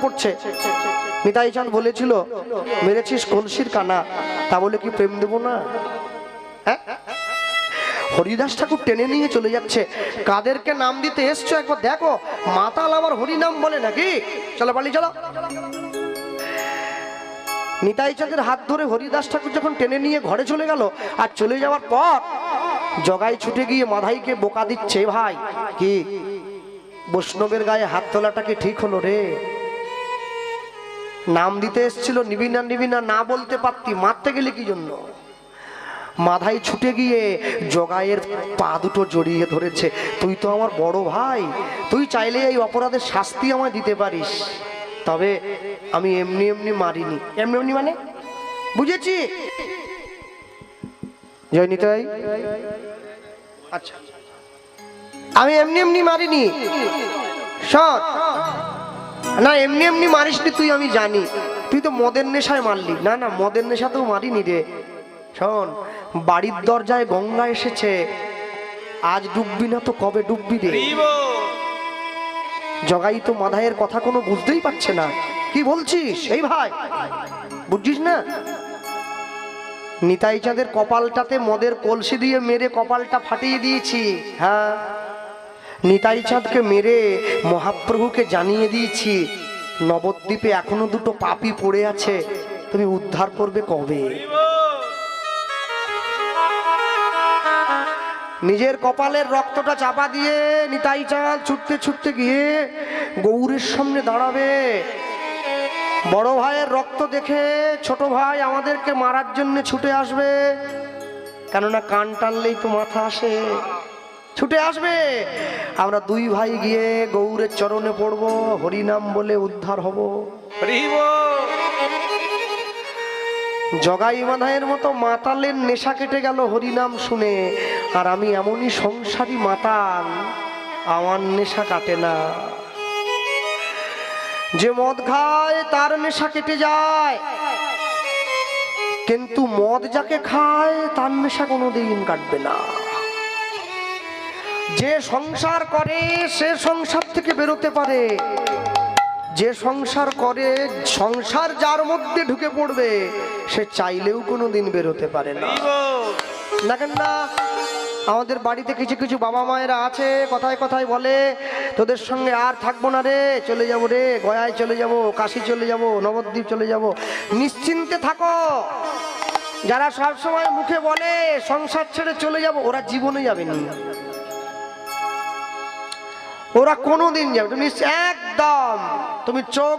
পড়ছে। নিতাই চাঁদ বলেছিল মেরেছিস কলসির কানা, তা বলে কি প্রেম দেবো না? হরিদাস ঠাকুর টেনে নিয়ে চলে যাচ্ছে। কাদেরকে নাম দিতে এসছো একবার দেখো, মাতাল আবার হরি নাম বলে নাকি? চলো পালি চলো। নিতাই চাঁদের হাত ধরে হরিদাস ঠাকুর যখন টেনে নিয়ে ঘরে চলে গেল, আর চলে যাওয়ার পর জগাই ছুটে গিয়ে মাধাইকে বোকা দিচ্ছে, ভাই কি বৈষ্ণবের গায়ে হাত তোলাটা কি ঠিক হলো রে? নাম দিতে এসেছিল, নিবি না নিবি না না বলতে পারতি, মারতে গেলে কি জন্য? মাধাই ছুটে গিয়ে জগাইয়ের পা দুটো জড়িয়ে ধরেছে, তুই তো আমার বড় ভাই, তুই চাইলে এই অপরাধের শাস্তি আমায় দিতে পারিস, তবে আমি এমনি এমনি মারিনি। এমনি এমনি মানে বুঝেছি জয় নিতাই। আচ্ছা আমি এমনি এমনি মারিনি, শোন না এমনি এমনি মারিসনি তুই, আমি জানি তুই তো মদের নেশায় মারলি। না না মদের নেশাতেও মারিনি রে। শোন, বাড়ির দরজায় গঙ্গা এসেছে, আজ ডুববি না তো কবে ডুববি রে? জগাই তো মাধাইয়ের কথা কোনো বুঝতেই পারছে না, কি বলছিস এই ভাই বুঝছিস না? নিতাই চাঁদের কপালটাতে মদের কলসি দিয়ে মেরে কপালটা ফাটিয়ে দিয়েছি। হ্যাঁ, নিতাই চাঁদকে মেরে মহাপ্রভুকে জানিয়ে দিয়েছি নবদ্বীপে এখনো দুটো পাপী পড়ে আছে, তুমি উদ্ধার করবে কবে? নিজের কপালের রক্তটা চাপা দিয়ে নিতাই চাঁদ ছুটতে ছুটতে গিয়ে গৌরের সামনে দাঁড়াবে। বড় ভাইয়ের রক্ত দেখে ছোট ভাই আমাদেরকে মারার জন্য ছুটে আসবে, কেননা কান টানলেই তো মাথা আসে, ছুটে আসবে। আমরা দুই ভাই গিয়ে গৌরের চরণে পড়ব, হরিনাম বলে উদ্ধার হব। জগাই মাধাইয়ের মতো মাতালের নেশা কেটে গেল হরিনাম শুনে, আর আমি এমনই সংসারী মাতাল, আমার নেশা কাটে না। যে মদ খায় তার নেশা কেটে যায়, কিন্তু মদ যাকে খায় তার নেশা কোনোদিন কাটবে না। যে সংসার করে সে সংসার থেকে বেরোতে পারে, যে সংসার করে সংসার যার মধ্যে ঢুকে পড়বে সে চাইলেও কোনোদিন বেরোতে পারে না। দেখেন না আমাদের বাড়িতে কিছু কিছু বাবা মায়েরা আছে, কথায় কথায় বলে তোদের সঙ্গে আর থাকবো না রে, চলে যাবো রে, গয়ায় চলে যাব, কাশী চলে যাব, নবদ্বীপ চলে যাব। নিশ্চিন্তে থাকো, যারা সবসময় মুখে বলে সংসার ছেড়ে চলে যাব, ওরা জীবনে যাবে না, ওরা কোনোদিন যাবে। তুমি একদম তুমি চোখ